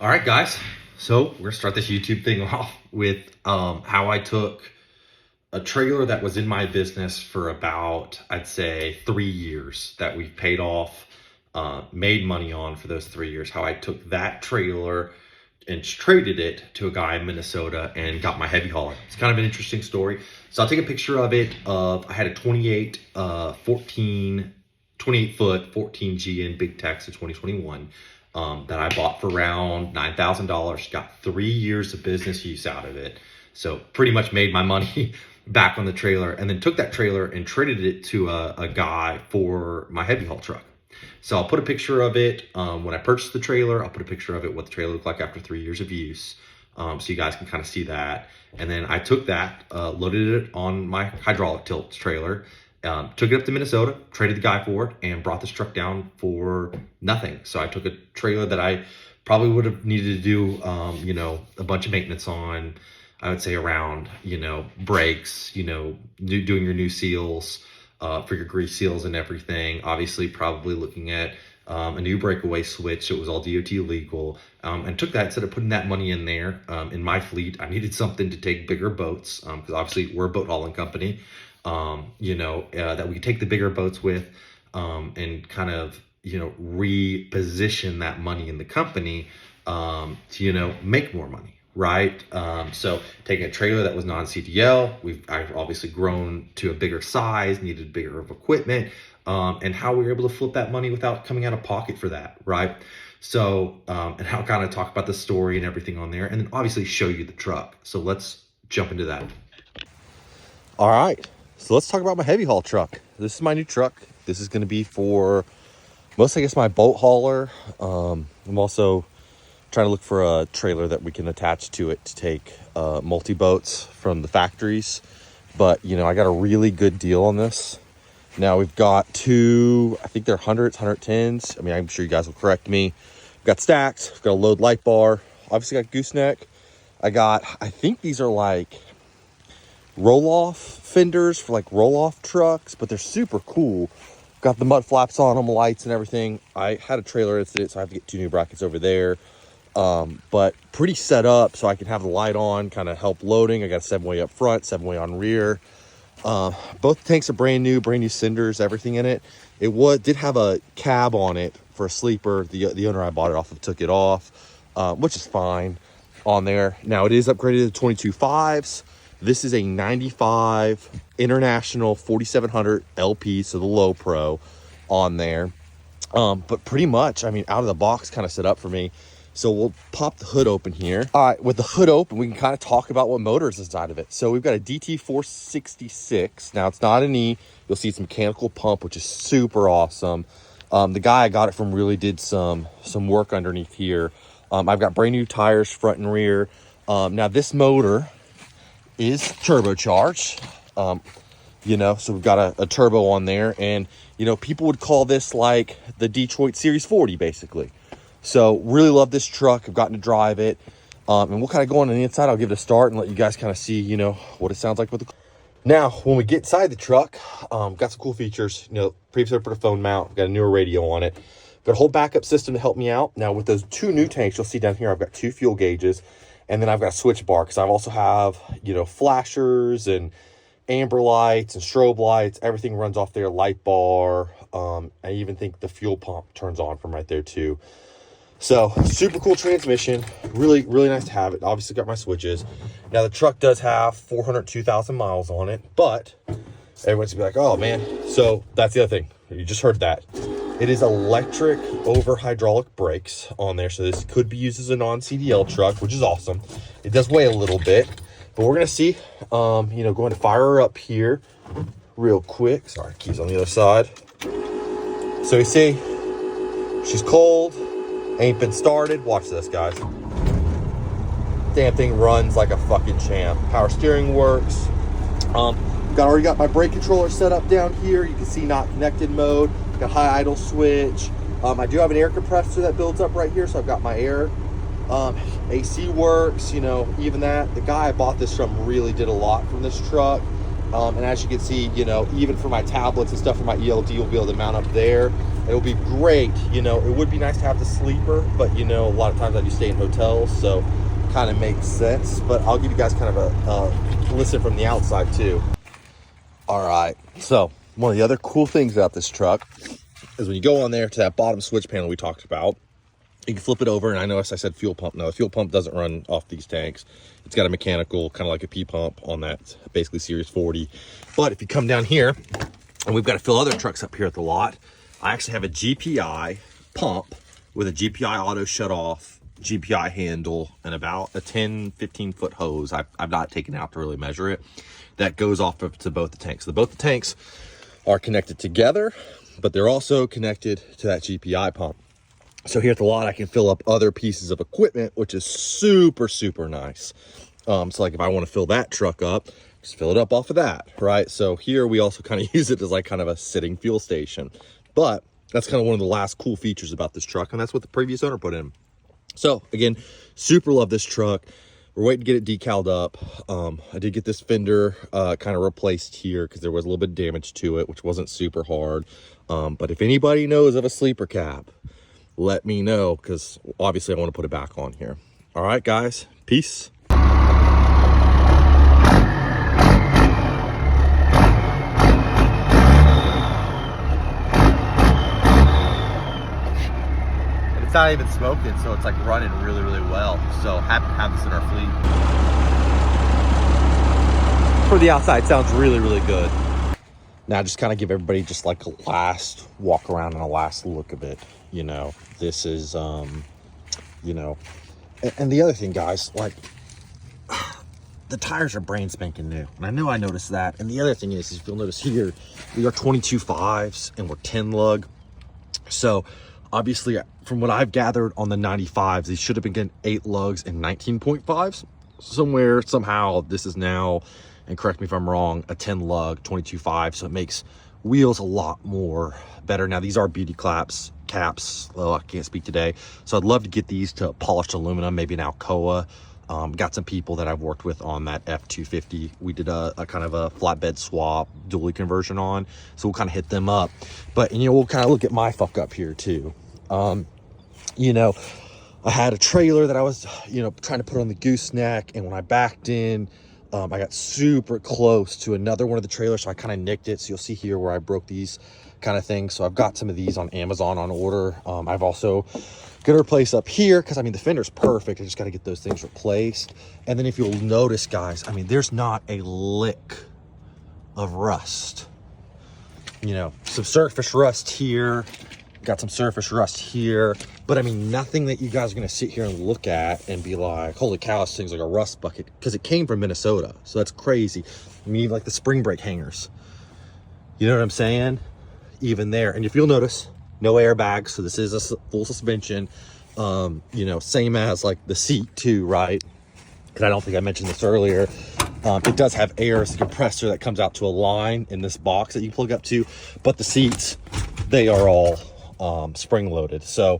All right, guys. So we're gonna start this YouTube thing off with how I took a trailer that was in my business for about, I'd say, 3 years that we've paid off, made money on for those 3 years. How I took that trailer and traded it to a guy in Minnesota and got my heavy hauler. It's kind of an interesting story. So I'll take a picture of it. I had a 28 foot 14G in Big Tex in 2021. That I bought for around $9,000. Got 3 years of business use out of it. So pretty much made my money back on the trailer, and then took that trailer and traded it to a guy for my heavy haul truck. So I'll put a picture of it when I purchased the trailer. I'll put a picture of it, what the trailer looked like after 3 years of use. So you guys can kind of see that. And then I took that, loaded it on my hydraulic tilt trailer, took it up to Minnesota, traded the guy for it, and brought this truck down for nothing. So I took a trailer that I probably would have needed to do, a bunch of maintenance on. I would say around, brakes, doing your new seals for your grease seals and everything. Obviously, probably looking at a new breakaway switch. So it was all DOT legal, and took that instead of putting that money in there. In my fleet, I needed something to take bigger boats because obviously we're a boat hauling company. That we could take the bigger boats with, and kind of, reposition that money in the company, to, make more money, right? So taking a trailer that was non-CDL, I've obviously grown to a bigger size, needed bigger of equipment, and how we were able to flip that money without coming out of pocket for that, right? So, and how kind of talk about the story and everything on there, and then obviously show you the truck. So let's jump into that. All right. So let's talk about my heavy haul truck. This is my new truck. This is going to be for most, I guess, my boat hauler. I'm also trying to look for a trailer that we can attach to it to take multi-boats from the factories. But, I got a really good deal on this. Now we've got two, I think they're 100s, 110s. I mean, I'm sure you guys will correct me. We've got stacks. We've got a load light bar. Obviously got gooseneck. I think these are like roll-off fenders for like roll-off trucks, but they're super cool. Got the mud flaps on them, lights and everything. I had a trailer incident, so I have to get 2 new brackets over there. But pretty set up so I can have the light on, kind of help loading. I got a 7-way up front, 7-way on rear. Both tanks are brand new cinders, everything in it. It did have a cab on it for a sleeper. The owner I bought it off of took it off, which is fine on there. Now it is upgraded to 22.5s. This is a 95 International 4700 LP, so the low pro on there. But pretty much, I mean, out of the box kind of set up for me. So we'll pop the hood open here. All right, with the hood open, we can kind of talk about what motor is inside of it. So we've got a DT466. Now, it's not an E. You'll see it's a mechanical pump, which is super awesome. The guy I got it from really did some work underneath here. I've got brand new tires, front and rear. Now, this motor is turbocharged, so we've got a turbo on there, and people would call this like the Detroit Series 40 basically. So really love this truck. I've gotten to drive it, and we'll kind of go on the inside. I'll give it a start and let you guys kind of see what it sounds like with the. Now when we get inside the truck, got some cool features. Previously put a phone mount. We've got a newer radio on it. Got a whole backup system to help me out. Now with those 2 new tanks, you'll see down here I've got 2 fuel gauges. And then I've got a switch bar because I also have, flashers and amber lights and strobe lights. Everything runs off their light bar. I even think the fuel pump turns on from right there too. So super cool transmission. Really, really nice to have it. Obviously got my switches. Now the truck does have 402,000 miles on it, but everyone's gonna be like, oh man. So that's the other thing. You just heard that. It is electric over hydraulic brakes on there. So this could be used as a non-CDL truck, which is awesome. It does weigh a little bit, but we're going to see, going to fire her up here real quick. Sorry, keys on the other side. So you see, she's cold, ain't been started. Watch this, guys. Damn thing runs like a fucking champ. Power steering works. Already got my brake controller set up down here. You can see not connected mode. Got high idle switch. I do have an air compressor that builds up right here, so I've got my air. AC works, even that. The guy I bought this from really did a lot from this truck. And as you can see, even for my tablets and stuff for my ELD, you'll be able to mount up there. It'll be great. You know, it would be nice to have the sleeper, but you know, a lot of times I do stay in hotels, so kind of makes sense. But I'll give you guys kind of a listen from the outside too. All right, so one of the other cool things about this truck is when you go on there to that bottom switch panel we talked about, you can flip it over, and I noticed I said fuel pump. No, the fuel pump doesn't run off these tanks. It's got a mechanical, kind of like a P pump on that, basically Series 40. But if you come down here, and we've got to fill other trucks up here at the lot, I actually have a GPI pump with a GPI auto shut off, GPI handle, and about a 10, 15 foot hose. I've not taken out to really measure it. That goes off to both the tanks. So both the tanks are connected together, but they're also connected to that GPI pump. So here at the lot, I can fill up other pieces of equipment, which is super, super nice. So like if I want to fill that truck up, just fill it up off of that, right? So here we also kind of use it as like kind of a sitting fuel station. But that's kind of one of the last cool features about this truck, and that's what the previous owner put in. So again, super love this truck. We're waiting to get it decaled up. I did get this fender kind of replaced here because there was a little bit of damage to it, which wasn't super hard. But if anybody knows of a sleeper cab, let me know, because obviously I want to put it back on here. All right, guys, peace. And it's not even smoking, so it's like running really, really well. So happy to have this in our fleet. For the outside, sounds really, really good. Now just kind of give everybody just like a last walk around and a last look of it. You know, this is, you know, and the other thing, guys, like the tires are brand spanking new. And I know I noticed that. And the other thing is if you'll notice here, we are 22 5s and we're 10 lug. So obviously from what I've gathered on the 95s, these should have been getting 8 lugs and 19.5s. Somewhere, somehow this is now, and correct me if I'm wrong, a 10 lug 22 5. So it makes wheels a lot more better. Now these are beauty caps. Oh, I can't speak today. So I'd love to get these to polished aluminum, maybe an Alcoa. Got some people that I've worked with on that F250. We did a kind of a flatbed swap, dually conversion on. So we'll kind of hit them up. But, you know, we'll kind of look at my fuck up here too. You know, I had a trailer that I was, you know, trying to put on the gooseneck. And when I backed in, I got super close to another one of the trailers. So I kind of nicked it. So you'll see here where I broke these kind of things. So I've got some of these on Amazon on order. I've also got to replace up here because I mean the fender's perfect. I just got to get those things replaced. And then if you'll notice, guys, I mean there's not a lick of rust. You know, some surface rust here, got some surface rust here, but I mean nothing that you guys are gonna sit here and look at and be like, holy cow, this thing's like a rust bucket, because it came from Minnesota. So that's crazy. I mean, like the spring brake hangers, you know what I'm saying? Even there. And if you'll notice, no airbags, so this is a full suspension. You know, same as like the seat too, right? Because I don't think I mentioned this earlier. It does have air as a compressor that comes out to a line in this box that you plug up to, but the seats, they are all spring loaded. So,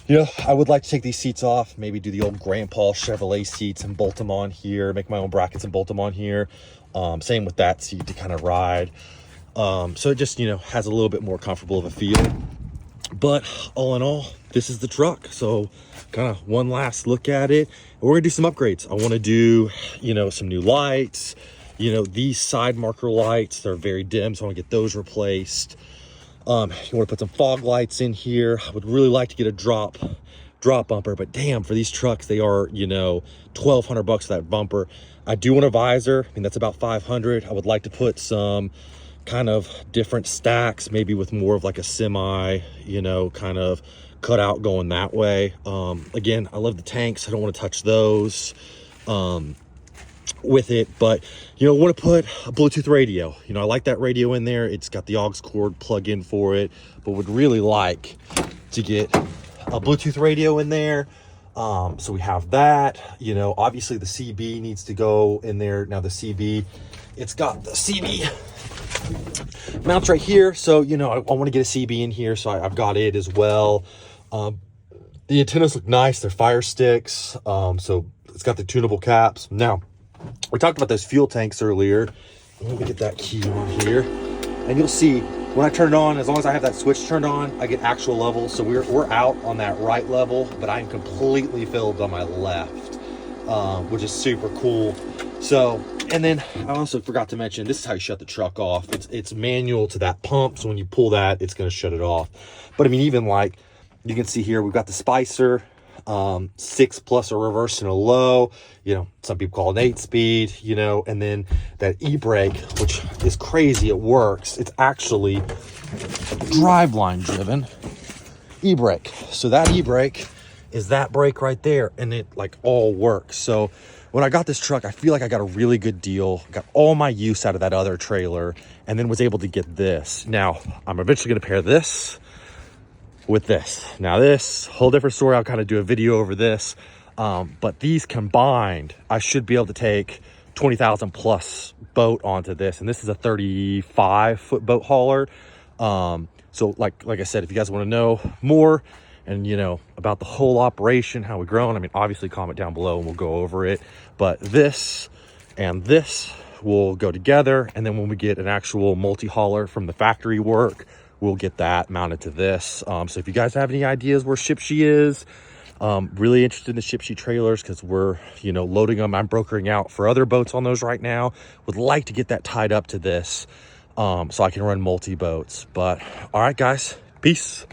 you know, I would like to take these seats off, maybe do the old grandpa Chevrolet seats and bolt them on here, make my own brackets and bolt them on here. Same with that seat to kind of ride. So it just, you know, has a little bit more comfortable of a feel. But all in all, this is the truck. So kind of one last look at it. We're gonna do some upgrades. I want to do, you know, some new lights. You know, these side marker lights, they're very dim, so I want to get those replaced. You want to put some fog lights in here. I would really like to get a drop bumper, but damn, for these trucks, they are, you know, $1,200 for that bumper. I do want a visor. I mean, that's about $500. I would like to put some kind of different stacks, maybe with more of like a semi, you know, kind of cut out going that way. Again, I love the tanks. I don't want to touch those with it, but you know, I want to put a Bluetooth radio. You know, I like that radio in there. It's got the aux cord plug in for it, but would really like to get a Bluetooth radio in there. So we have that. You know, obviously the CB needs to go in there. Now the CB, it's got the CB mounts right here, so you know I want to get a CB in here, so I've got it as well. The antennas look nice. They're fire sticks, so it's got the tunable caps. Now we talked about those fuel tanks earlier. Let me get that key on here, and you'll see When I turn it on, as long as I have that switch turned on, I get actual level. So we're out on that right level, but I'm completely filled on my left, which is super cool. So, and then I also forgot to mention, this is how you shut the truck off. It's manual to that pump. So when you pull that, it's going to shut it off. But I mean, even like you can see here, we've got the Spicer, 6 plus a reverse and a low, you know, some people call it 8-speed, you know, and then that e-brake, which is crazy. It works. It's actually driveline driven e-brake. So that e-brake is that brake right there, and it like all works. So when I got this truck, I feel like I got a really good deal, got all my use out of that other trailer, and then was able to get this. Now I'm eventually going to pair this with this. Now this whole different story. I'll kind of do a video over this, but these combined, I should be able to take 20,000 plus boat onto this, and this is a 35-foot boat hauler. So like I said, if you guys want to know more and you know about the whole operation, how we grown, I mean, obviously comment down below and we'll go over it. But this and this will go together, and then when we get an actual multi-hauler from the factory work, we'll get that mounted to this. So if you guys have any ideas where Shipshe is, really interested in the Shipshe trailers, because we're, you know, loading them. I'm brokering out for other boats on those right now. Would like to get that tied up to this, so I can run multi boats. But all right, guys, peace.